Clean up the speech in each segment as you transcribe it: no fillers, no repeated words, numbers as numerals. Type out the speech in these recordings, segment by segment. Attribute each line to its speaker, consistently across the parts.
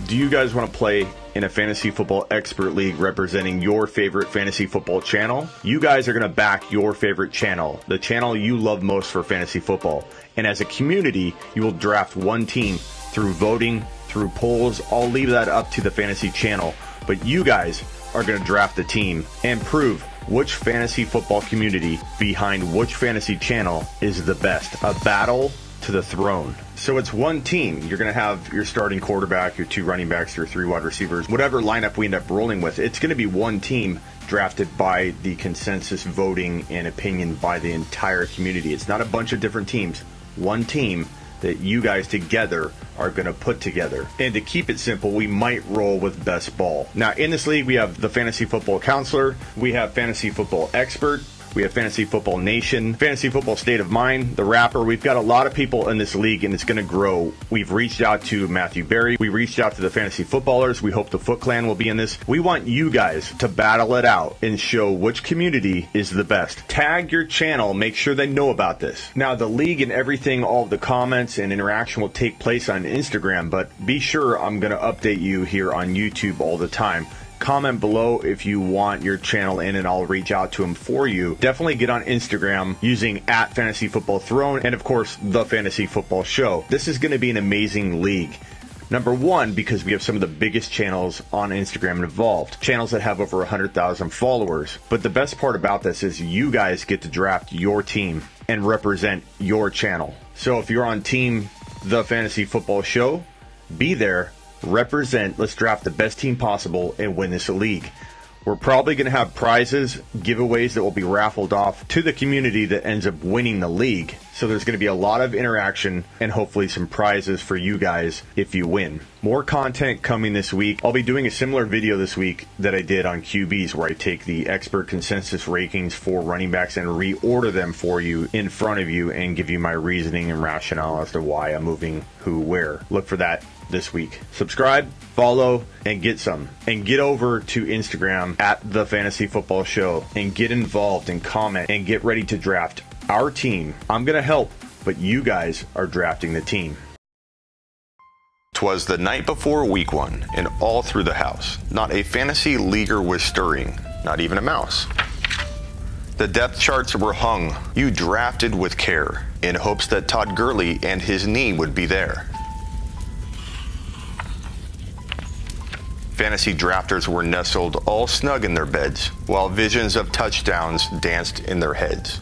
Speaker 1: Do you guys want to play in a fantasy football expert league representing your favorite fantasy football channel? You guys are going to back your favorite channel, the channel you love most for fantasy football. And as a community, you will draft one team through voting, through polls. I'll leave that up to the fantasy channel. But you guys are going to draft the team and prove which fantasy football community behind which fantasy channel is the best. A battle to the throne. So it's one team. You're going to have your starting quarterback, your 2 running backs, your 3 wide receivers, whatever lineup we end up rolling with. It's going to be one team drafted by the consensus voting and opinion by the entire community. It's not a bunch of different teams. One team that you guys together are going to put together. And to keep it simple, we might roll with best ball. Now, in this league, we have the Fantasy Football Counselor, we have Fantasy Football Expert, we have Fantasy Football Nation, Fantasy Football State of Mind, the Rapper. We've got a lot of people in this league, and it's going to grow. We've reached out to Matthew Berry. We reached out to the Fantasy Footballers. We hope the Foot Clan will be in this. We want you guys to battle it out and show which community is the best. Tag your channel. Make sure they know about this. Now, the league and everything, all of the comments and interaction will take place on Instagram, but be sure I'm going to update you here on YouTube all the time. Comment below if you want your channel in and I'll reach out to them for you. Definitely get on Instagram using @FantasyFootballThrone and of course the Fantasy Football Show. This is going to be an amazing league. Number one, because we have some of the biggest channels on Instagram involved. Channels that have over 100,000 followers. But the best part about this is you guys get to draft your team and represent your channel. So if you're on team The Fantasy Football Show, be there. Represent, let's draft the best team possible and win this league. We're probably going to have prizes, giveaways that will be raffled off to the community that ends up winning the league. So there's going to be a lot of interaction and hopefully some prizes for you guys if you win. More content coming this week. I'll be doing a similar video this week that I did on QBs where I take the expert consensus rankings for running backs and reorder them for you in front of you and give you my reasoning and rationale as to why I'm moving who where. Look for that this week. Subscribe, follow, and get some. And get over to Instagram @The Fantasy Football Show and get involved and comment and get ready to draft our team. I'm going to help, but you guys are drafting the team. 'Twas the night before week 1, and all through the house, not a fantasy leaguer was stirring, not even a mouse. The depth charts were hung. You drafted with care, in hopes that Todd Gurley and his knee would be there. Fantasy drafters were nestled all snug in their beds, while visions of touchdowns danced in their heads.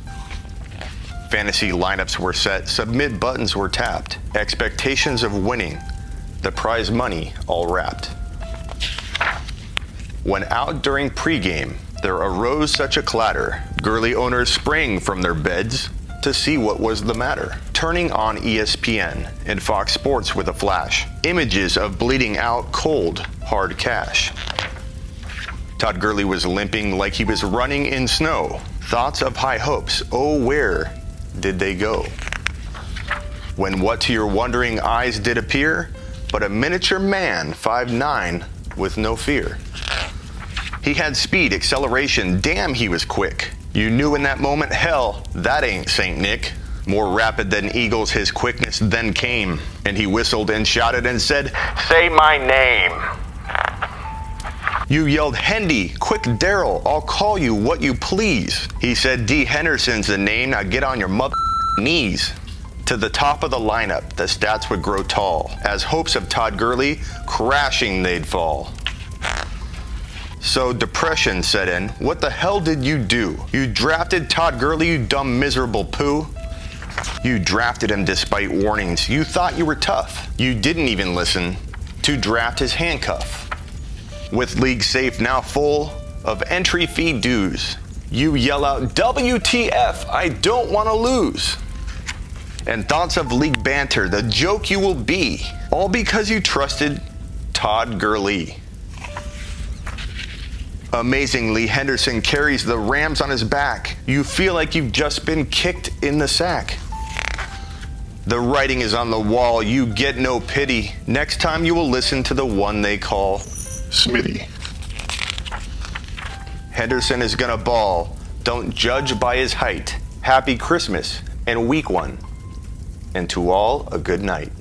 Speaker 1: Fantasy lineups were set, submit buttons were tapped, expectations of winning, the prize money all wrapped. When out during pregame, there arose such a clatter, Gurley owners sprang from their beds to see what was the matter. Turning on ESPN and Fox Sports with a flash, images of bleeding out cold, hard cash. Todd Gurley was limping like he was running in snow. Thoughts of high hopes, oh where did they go? When what to your wondering eyes did appear, but a miniature man, 5'9", with no fear. He had speed, acceleration, damn he was quick. You knew in that moment, hell, that ain't Saint Nick. More rapid than eagles his quickness then came, and he whistled and shouted and said, say my name. You yelled, Hendy, quick Daryl, I'll call you what you please. He said, D. Henderson's the name, now get on your mother knees. To the top of the lineup, the stats would grow tall, as hopes of Todd Gurley, crashing they'd fall. So depression set in. What the hell did you do? You drafted Todd Gurley, you dumb miserable poo. You drafted him despite warnings. You thought you were tough. You didn't even listen to draft his handcuff. With league safe now full of entry fee dues, you yell out, WTF, I don't want to lose. And thoughts of league banter, the joke you will be, all because you trusted Todd Gurley. Amazingly, Henderson carries the Rams on his back. You feel like you've just been kicked in the sack. The writing is on the wall, you get no pity. Next time you will listen to the one they call Smitty. Henderson is gonna ball. Don't judge by his height. Happy Christmas and week 1. And to all, a good night.